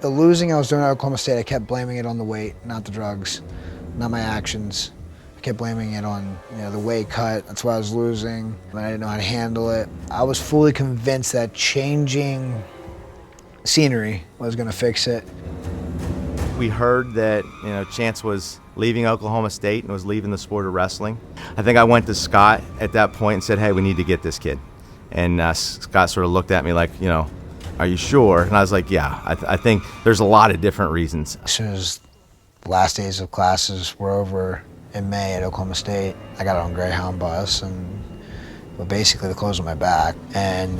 The losing I was doing at Oklahoma State, I kept blaming it on the weight, not the drugs, not my actions. I kept blaming it on the weight cut. That's why I was losing, and I didn't know how to handle it. I was fully convinced that changing scenery was going to fix it. We heard that Chance was leaving Oklahoma State and was leaving the sport of wrestling. I think I went to Scott at that point and said, hey, we need to get this kid. And Scott sort of looked at me like, are you sure? And I was like, yeah, I think there's a lot of different reasons. As soon as the last days of classes were over in May at Oklahoma State, I got on a Greyhound bus and basically the clothes on my back and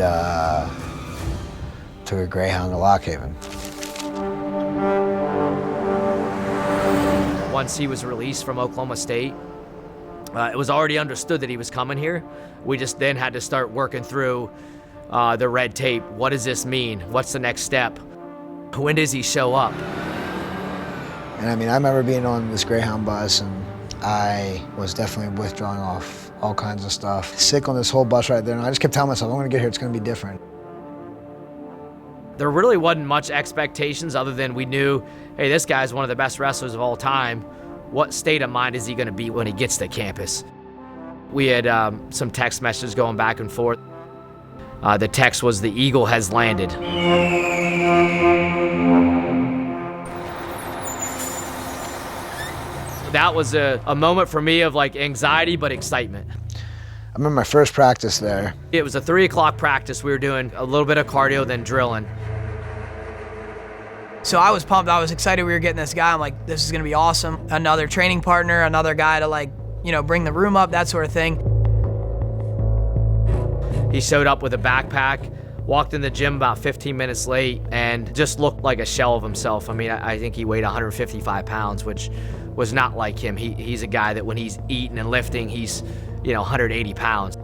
took a Greyhound to Lock Haven. Once he was released from Oklahoma State, it was already understood that he was coming here. We just then had to start working through the red tape. What does this mean? What's the next step? When does he show up? And I remember being on this Greyhound bus and I was definitely withdrawing off all kinds of stuff. Sick on this whole bus right there, and I just kept telling myself, I'm gonna get here, it's gonna be different. There really wasn't much expectations other than we knew, hey, this guy's one of the best wrestlers of all time. What state of mind is he gonna be when he gets to campus? We had some text messages going back and forth. The text was, the Eagle has landed. That was a moment for me of like anxiety but excitement. I remember my first practice there. It was a 3 o'clock practice. We were doing a little bit of cardio, then drilling. So I was pumped. I was excited we were getting this guy. I'm like, this is gonna be awesome. Another training partner, another guy to bring the room up, that sort of thing. He showed up with a backpack, walked in the gym about 15 minutes late, and just looked like a shell of himself. I think he weighed 155 pounds, which was not like him. He's a guy that when he's eating and lifting, he's 180 pounds.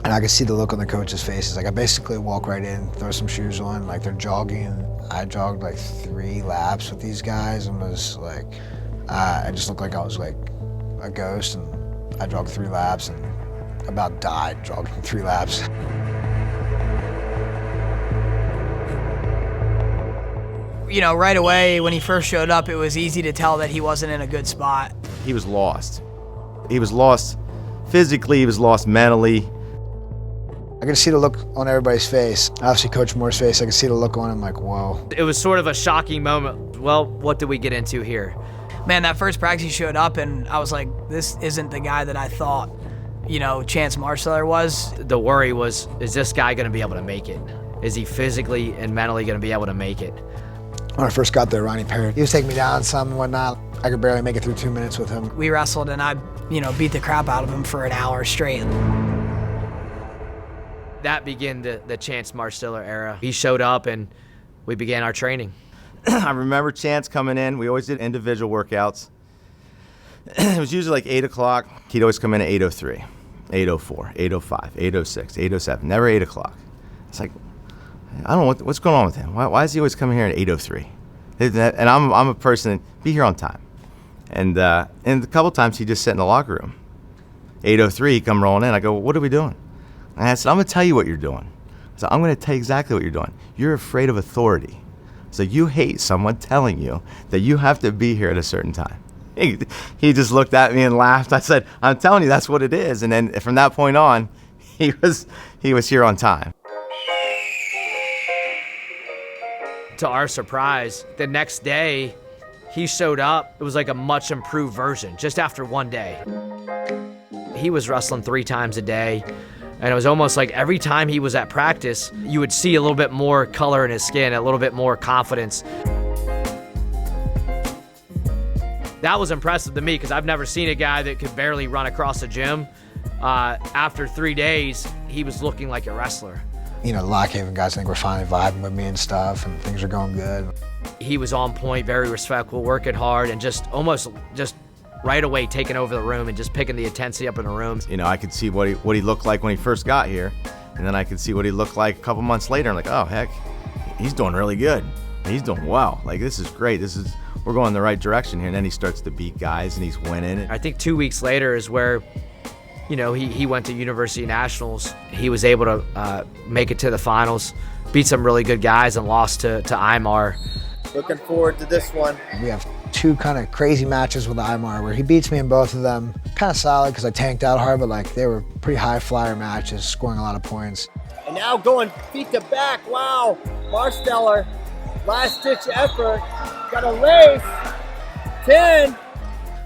And I could see the look on the coaches' faces. Like I basically walk right in, throw some shoes on, like they're jogging. I jogged like 3 laps with these guys and was like, I just looked like I was like a ghost, and I jogged 3 laps and about died jogging 3 laps. Right away when he first showed up, it was easy to tell that he wasn't in a good spot. He was lost. He was lost physically, he was lost mentally. I could see the look on everybody's face. Obviously Coach Moore's face, I could see the look on him like, whoa. It was sort of a shocking moment. Well, what did we get into here? Man, that first practice he showed up and I was like, this isn't the guy that I thought, Chance Marsteller was. The worry was, is this guy gonna be able to make it? Is he physically and mentally gonna be able to make it? When I first got there, Ronnie Perry, he was taking me down some and whatnot. I could barely make it through 2 minutes with him. We wrestled and I, beat the crap out of him for an hour straight. That began the Chance Marsteller era. He showed up and we began our training. I remember Chance coming in. We always did individual workouts. It was usually like 8 o'clock. He'd always come in at 8:03, 8:04, 8:05, 8:06, 8:07, never 8 o'clock. It's like, I don't know what's going on with him. Why is he always coming here at 8:03? And I'm a person that be here on time. And a couple times he just sat in the locker room. 8:03, he come rolling in. I go, what are we doing? And I said, I'm going to tell you what you're doing. I said, I'm going to tell you exactly what you're doing. You're afraid of authority. So you hate someone telling you that you have to be here at a certain time. He just looked at me and laughed. I said, I'm telling you, that's what it is. And then from that point on, he was here on time. To our surprise, the next day, he showed up. It was like a much improved version, just after one day. He was wrestling 3 times a day, and it was almost like every time he was at practice, you would see a little bit more color in his skin, a little bit more confidence. That was impressive to me because I've never seen a guy that could barely run across a gym. After 3 days, he was looking like a wrestler. The Lock Haven guys think we're finally vibing with me and stuff, and things are going good. He was on point, very respectful, working hard, and almost right away taking over the room and just picking the intensity up in the room. I could see what he looked like when he first got here, and then I could see what he looked like a couple months later. I'm like, oh heck, he's doing really good. He's doing well. Like, this is great. We're going in the right direction here. And then he starts to beat guys and he's winning. I think 2 weeks later is where, he went to University Nationals. He was able to make it to the finals, beat some really good guys, and lost to Imar. Looking forward to this one. We have two kind of crazy matches with Imar where he beats me in both of them. Kind of solid because I tanked out hard, but like they were pretty high flyer matches, scoring a lot of points. And now going feet to back. Wow. Marsteller, last ditch effort. Got a lace. 10.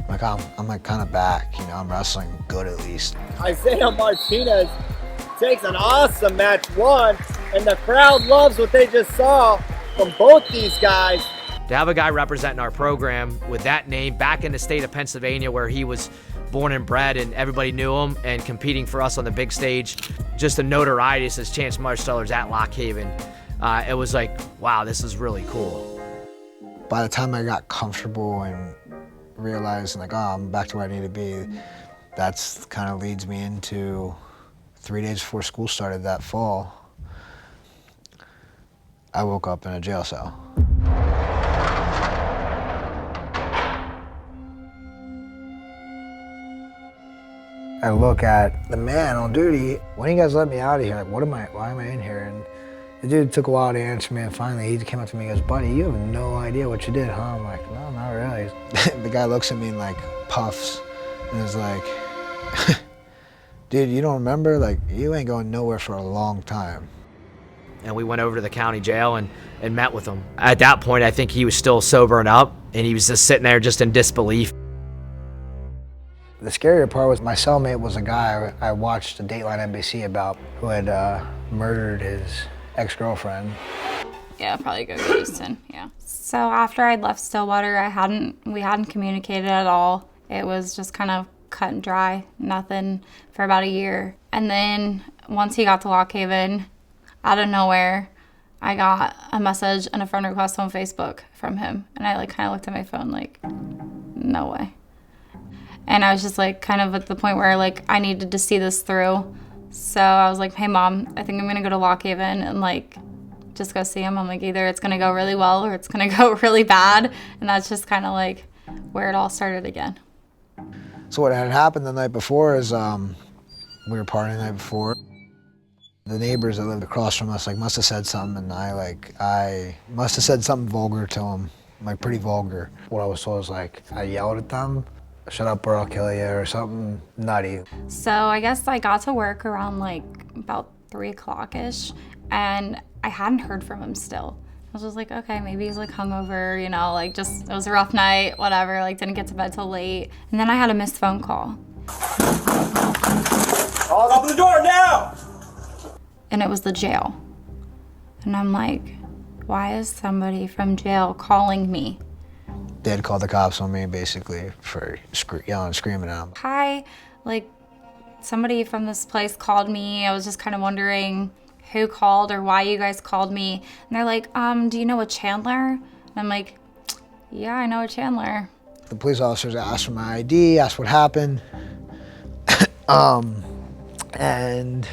Like I'm like kind of back, you know, I'm wrestling good at least. Isaiah Martinez takes an awesome match 1, and the crowd loves what they just saw from both these guys. To have a guy representing our program with that name back in the state of Pennsylvania where he was born and bred and everybody knew him, and competing for us on the big stage, just the notoriety as Chance Marsteller's at Lock Haven, it was like, wow, this is really cool. By the time I got comfortable and realized like, oh, I'm back to where I need to be, that's kind of leads me into 3 days before school started that fall, I woke up in a jail cell. I look at the man on duty. When you guys let me out of here, like, why am I in here? And the dude took a while to answer me, and finally he came up to me and goes, buddy, you have no idea what you did, huh? I'm like, no, not really. The guy looks at me and like puffs and is like, dude, you don't remember? Like, you ain't going nowhere for a long time. And we went over to the county jail and met with him. At that point, I think he was still sobering up, and he was just sitting there just in disbelief. The scarier part was my cellmate was a guy I watched a Dateline NBC about who had murdered his ex-girlfriend. Yeah, probably go to Houston, yeah. So after I'd left Stillwater, we hadn't communicated at all. It was just kind of cut and dry, nothing for about a year. And then once he got to Lock Haven, out of nowhere, I got a message and a friend request on Facebook from him. And I like kind of looked at my phone like, no way. And I was just like kind of at the point where like I needed to see this through. So I was like, hey mom, I think I'm gonna go to Lock Haven and like just go see him. I'm like, either it's gonna go really well or it's gonna go really bad. And that's just kind of like where it all started again. So what had happened the night before is we were partying the night before. The neighbors that lived across from us like must have said something, and I must have said something vulgar to them, like pretty vulgar. What I was told was like, I yelled at them, shut up or I'll kill you, or something nutty. So I guess I got to work around like about 3 o'clock-ish, and I hadn't heard from him still. I was just like, okay, maybe he's like hungover, you know, like just, it was a rough night, whatever, like didn't get to bed till late. And then I had a missed phone call. Open the door now! And it was the jail. And I'm like, why is somebody from jail calling me? They had called the cops on me basically for yelling and screaming at them. Hi, like somebody from this place called me. I was just kind of wondering who called or why you guys called me. And they're like, do you know a Chandler? And I'm like, yeah, I know a Chandler. The police officers asked for my ID, asked what happened. And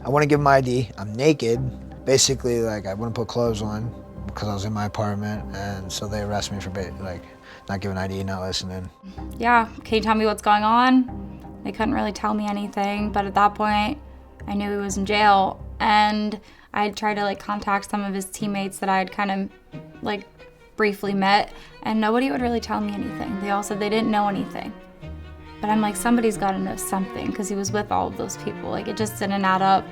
I wouldn't give them my ID. I'm naked. Basically, like, I wouldn't put clothes on because I was in my apartment, and so they arrested me for like not giving ID, not listening. Yeah, can you tell me what's going on? They couldn't really tell me anything, but at that point, I knew he was in jail, and I tried to like contact some of his teammates that I had kind of like briefly met, and nobody would really tell me anything. They all said they didn't know anything. But I'm like, somebody's got to know something because he was with all of those people. Like, it just didn't add up.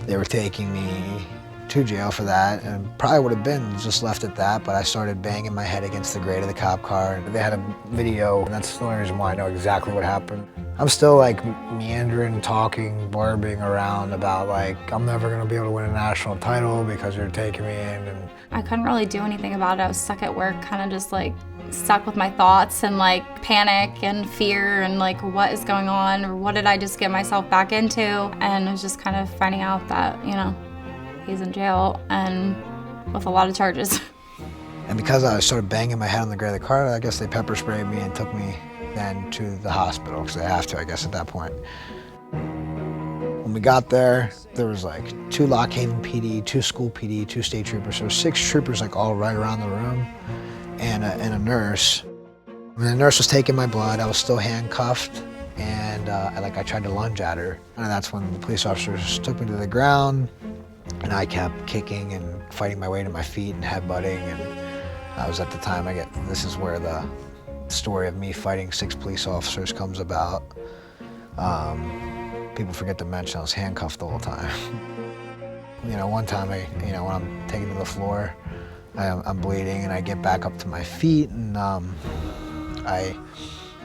They were taking me to jail for that, and probably would have been just left at that, but I started banging my head against the grate of the cop car, and they had a video, and that's the only reason why I know exactly what happened. I'm still like meandering, talking, barbing around about like, I'm never gonna be able to win a national title because you're taking me in. And I couldn't really do anything about it. I was stuck at work, kind of just like stuck with my thoughts and like panic and fear and like what is going on or what did I just get myself back into. And I was just kind of finding out that, you know, he's in jail and with a lot of charges. And because I started banging my head on the grate of the car, I guess they pepper sprayed me and took me then to the hospital, because they have to, I guess, at that point. When we got there, there was like 2 Lock Haven PD, 2 school PD, 2 state troopers. So 6 troopers like all right around the room, and a nurse. When the nurse was taking my blood, I was still handcuffed, and I tried to lunge at her. And that's when the police officers took me to the ground, and I kept kicking and fighting my way to my feet and headbutting, and I was at the time, this is where the story of me fighting 6 police officers comes about. People forget to mention I was handcuffed the whole time. One time, when I'm taken to the floor, I'm bleeding, and I get back up to my feet, and I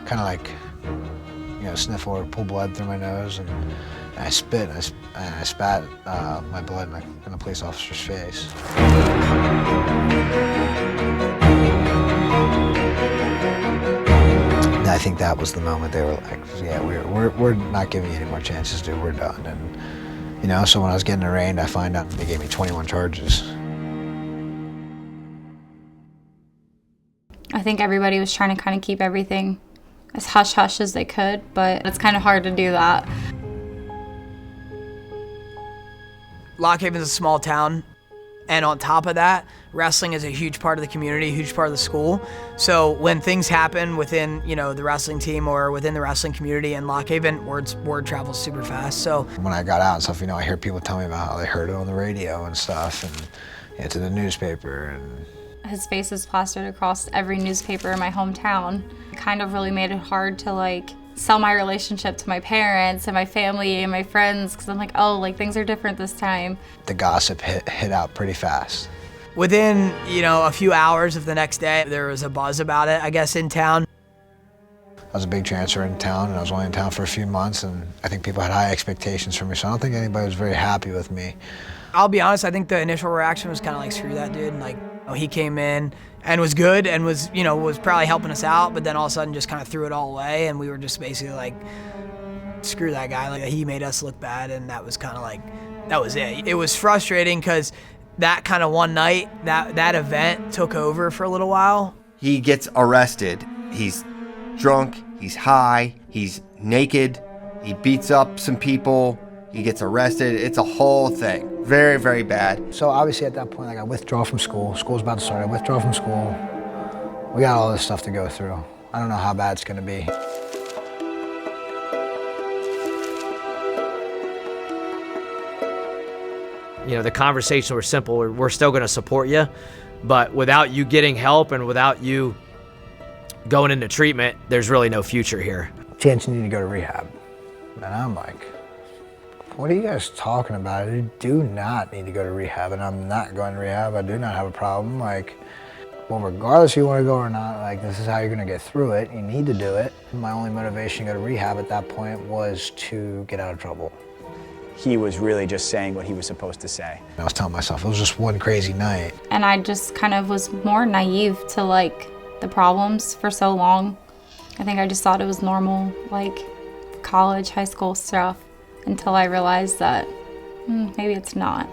kind of like, sniffle or pull blood through my nose, and I spit, and I spat my blood in the police officer's face. And I think that was the moment they were like, yeah, we're not giving you any more chances, dude, we're done. And so when I was getting arraigned, I find out they gave me 21 charges. I think everybody was trying to kind of keep everything as hush-hush as they could, but it's kind of hard to do that. Lock Haven's a small town, and on top of that, wrestling is a huge part of the community, a huge part of the school. So when things happen within, the wrestling team or within the wrestling community in Lock Haven, word travels super fast. So when I got out and stuff, I hear people tell me about how they heard it on the radio and stuff, and it's in the newspaper. And his face is plastered across every newspaper in my hometown. It kind of really made it hard to sell my relationship to my parents and my family and my friends, because I'm like, oh, things are different this time. The gossip hit out pretty fast. Within, a few hours of the next day, there was a buzz about it, I guess, in town. I was a big transfer in town, and I was only in town for a few months, and I think people had high expectations for me, so I don't think anybody was very happy with me. I'll be honest, I think the initial reaction was kind of like, screw that dude, and he came in and was good and was probably helping us out, but then all of a sudden just kind of threw it all away, and we were just basically like, screw that guy. He made us look bad, and that was kind of that was it. It was frustrating because that kind of one night, that event took over for a little while. He gets arrested. He's drunk, he's high, he's naked, he beats up some people, he gets arrested. It's a whole thing. Very, very bad. So obviously at that point, I withdraw from school. School's about to start. I withdraw from school. We got all this stuff to go through. I don't know how bad it's gonna be. The conversations were simple. We're still gonna support you, but without you getting help and without you going into treatment, there's really no future here. Chance, you need to go to rehab. And I'm like, what are you guys talking about? I do not need to go to rehab, and I'm not going to rehab. I do not have a problem. Well, regardless if you want to go or not, this is how you're going to get through it. You need to do it. My only motivation to go to rehab at that point was to get out of trouble. He was really just saying what he was supposed to say. I was telling myself it was just one crazy night. And I just kind of was more naive to the problems for so long. I think I just thought it was normal, college, high school stuff, until I realized that maybe it's not.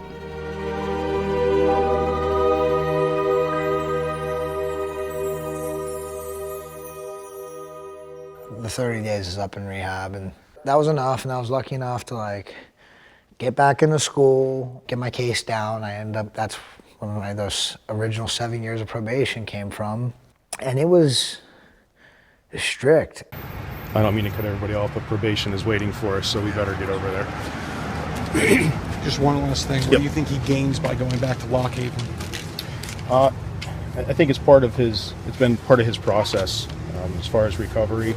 The 30 days is up in rehab, and that was enough, and I was lucky enough to get back into school, get my case down. That's where those original 7 years of probation came from, and it was strict. I don't mean to cut everybody off, but probation is waiting for us, so we better get over there. Just one last thing. What do you think he gains by going back to Lock Haven? I think it's been part of his process as far as recovery.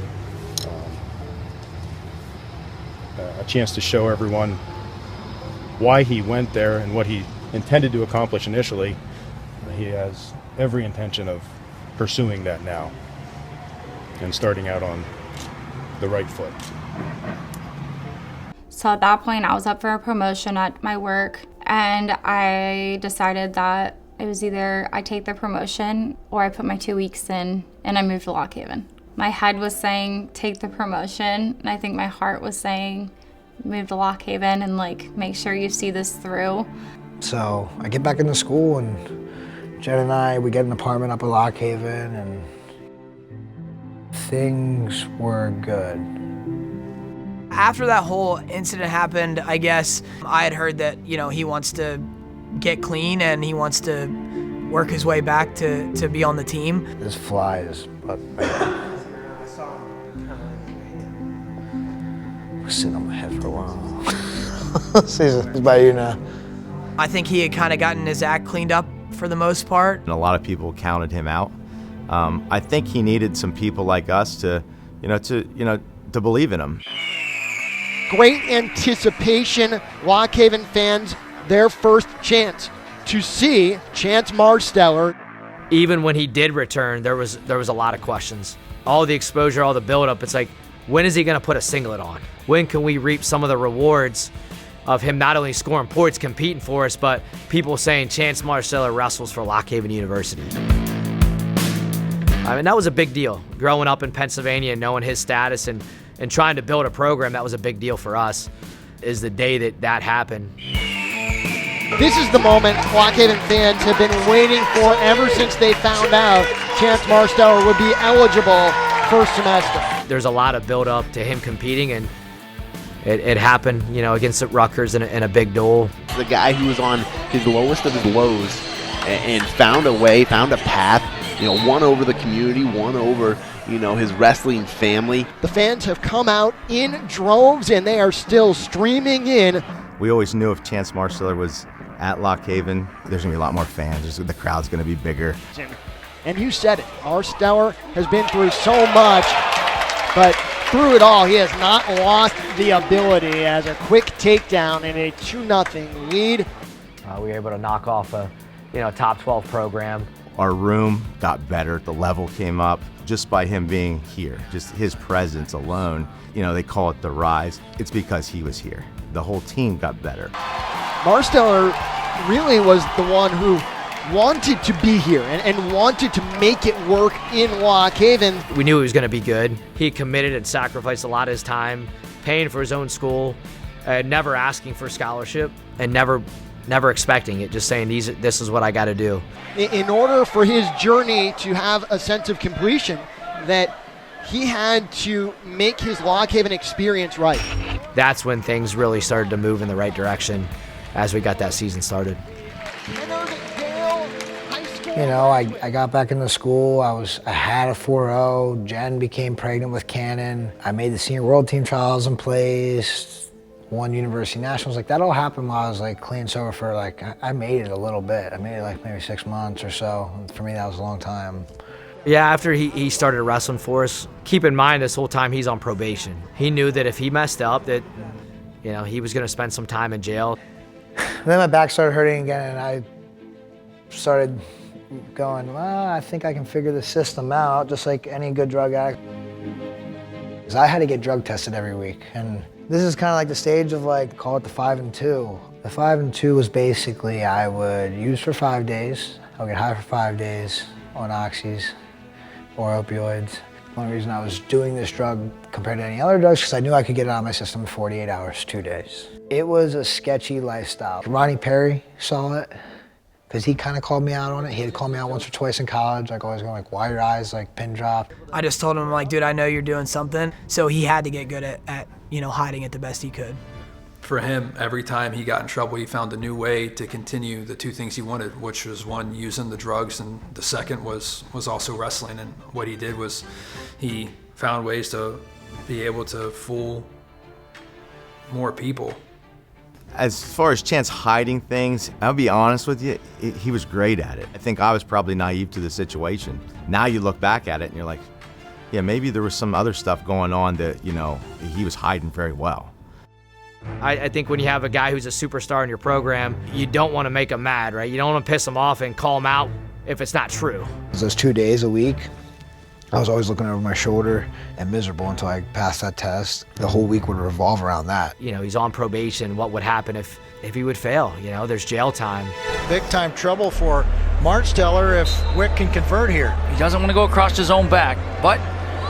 A chance to show everyone why he went there and what he intended to accomplish initially. He has every intention of pursuing that now and starting out on the right foot. So at that point, I was up for a promotion at my work, and I decided that it was either I take the promotion or I put my 2 weeks in and I moved to Lock Haven. My head was saying take the promotion, and I think my heart was saying move to Lock Haven and make sure you see this through. So I get back into school, and Jen and we get an apartment up at Lock Haven, and things were good. After that whole incident happened, I guess I had heard that, he wants to get clean and he wants to work his way back to be on the team. This fly is up right now. We're sitting on my head for a while. He's by you now. I think he had kind of gotten his act cleaned up for the most part. And a lot of people counted him out. I think he needed some people like us to believe in him. Great anticipation. Lock Haven fans, their first chance to see Chance Marsteller. Even when he did return, there was a lot of questions. All the exposure, all the buildup. It's like, when is he going to put a singlet on? When can we reap some of the rewards of him not only scoring points, competing for us, but people saying Chance Marsteller wrestles for Lock Haven University. I mean, that was a big deal. Growing up in Pennsylvania and knowing his status and trying to build a program, that was a big deal for us, is the day that happened. This is the moment Lock Haven fans have been waiting for ever since they found out Chance Marsteller would be eligible first semester. There's a lot of build-up to him competing, and it happened, against Rutgers in a big duel. The guy who was on his lowest of his lows and found a way, found a path, won over the community, won over, his wrestling family. The fans have come out in droves, and they are still streaming in. We always knew if Chance Marsteller was at Lock Haven, there's going to be a lot more fans. The crowd's going to be bigger. And you said it, Marsteller has been through so much, but through it all, he has not lost the ability as a quick takedown in a 2-0 lead. We were able to knock off a top 12 program. Our room got better. The level came up just by him being here. Just his presence alone, they call it the rise. It's because he was here. The whole team got better. Marsteller really was the one who wanted to be here and wanted to make it work in Lock Haven. We knew he was going to be good. He committed and sacrificed a lot of his time, paying for his own school, never asking for scholarship, and never expecting it, just saying, this is what I got to do. In order for his journey to have a sense of completion, that he had to make his Lock Haven experience right. That's when things really started to move in the right direction as we got that season started. I got back into school. I had a 4.0. Jen became pregnant with Cannon. I made the senior world team trials and placed, won university nationals. That all happened while I was clean sober for I made it a little bit. I made it maybe 6 months or so. For me, that was a long time. Yeah, after he started wrestling for us, keep in mind this whole time he's on probation. He knew that if he messed up, that he was going to spend some time in jail. And then my back started hurting again, and I started going, well, I think I can figure the system out, just like any good drug addict. Because I had to get drug tested every week, and this is kind of the stage of call it the 5 and 2. The 5 and 2 was basically I would use for 5 days, I would get high for 5 days on oxys or opioids. The only reason I was doing this drug compared to any other drugs because I knew I could get it out of my system in 48 hours, 2 days. It was a sketchy lifestyle. Ronnie Perry saw it because he kind of called me out on it. He had called me out once or twice in college, always going why are your eyes pin dropped? I just told him dude, I know you're doing something. So he had to get good at hiding it the best he could. For him, every time he got in trouble, he found a new way to continue the two things he wanted, which was one, using the drugs, and the second was also wrestling. And what he did was he found ways to be able to fool more people. As far as Chance hiding things, I'll be honest with you, he was great at it. I think I was probably naive to the situation. Now you look back at it and you're like, yeah, maybe there was some other stuff going on that, he was hiding very well. I think when you have a guy who's a superstar in your program, you don't want to make him mad, right? You don't want to piss him off and call him out if it's not true. Those 2 days a week, I was always looking over my shoulder and miserable until I passed that test. The whole week would revolve around that. He's on probation. What would happen if he would fail? There's jail time. Big time trouble for Marsteller if Wick can convert here. He doesn't want to go across his own back, but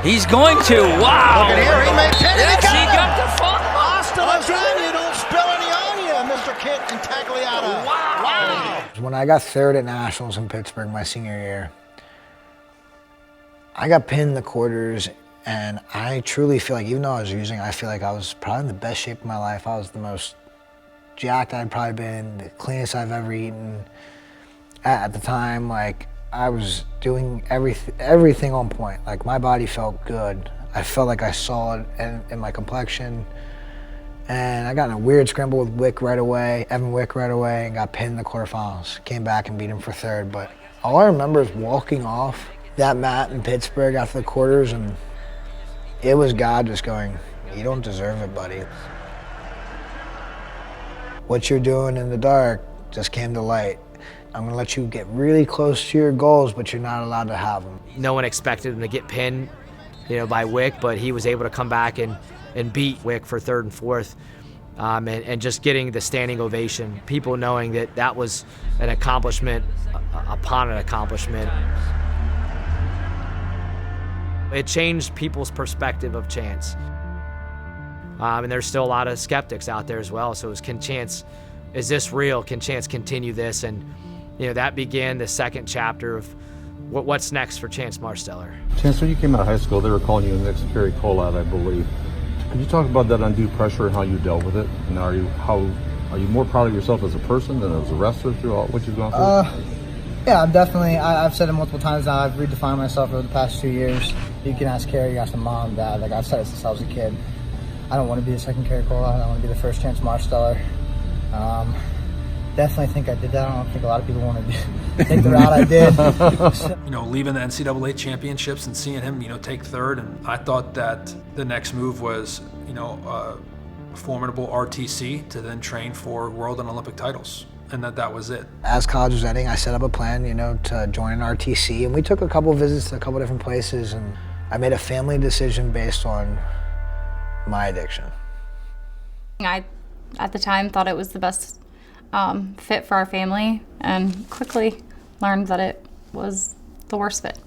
he's going to. Wow! Look at here, he made 10 yes, and he got the fuck. Marsteller's on you, don't spill any on you, Mr. Kit and Tagliata. Wow! When I got third at Nationals in Pittsburgh my senior year, I got pinned in the quarters, and I truly feel even though I was using, I feel I was probably in the best shape of my life. I was the most jacked I'd probably been, the cleanest I've ever eaten. At the time, I was doing everything on point. My body felt good. I felt I saw it in my complexion, And I got in a weird scramble with Wick right away, Evan Wick right away, and got pinned in the quarterfinals. Came back and beat him for third, but all I remember is walking off that mat in Pittsburgh after the quarters, and it was God just going, you don't deserve it, buddy. What you're doing in the dark just came to light. I'm gonna let you get really close to your goals, but you're not allowed to have them. No one expected him to get pinned, by Wick, but he was able to come back and beat Wick for third and fourth, and just getting the standing ovation. People knowing that was an accomplishment upon an accomplishment. It changed people's perspective of Chance. And there's still a lot of skeptics out there as well. So can Chance, is this real? Can Chance continue this? And that began the second chapter of what's next for Chance Marsteller. Chance, when you came out of high school, they were calling you the next Kerry Collat, I believe. Could you talk about that undue pressure and how you dealt with it? And are you more proud of yourself as a person than as a wrestler through all what you've gone through? Yeah, I'm definitely. I've said it multiple times now. I've redefined myself over the past 2 years. You can ask Kerry, you can ask my mom, dad. Like I've said it since I was a kid. I don't want to be the second Kerry Collat. I want to be the first Chance Marsteller. Definitely think I did that. I don't think a lot of people want to take the route I did. Leaving the NCAA championships and seeing him, take third, and I thought that the next move was, a formidable RTC to then train for world and Olympic titles, and that was it. As college was ending, I set up a plan, to join an RTC, and we took a couple visits to a couple different places, and I made a family decision based on my addiction. I, at the time, thought it was the best fit for our family, and quickly learned that it was the worst fit.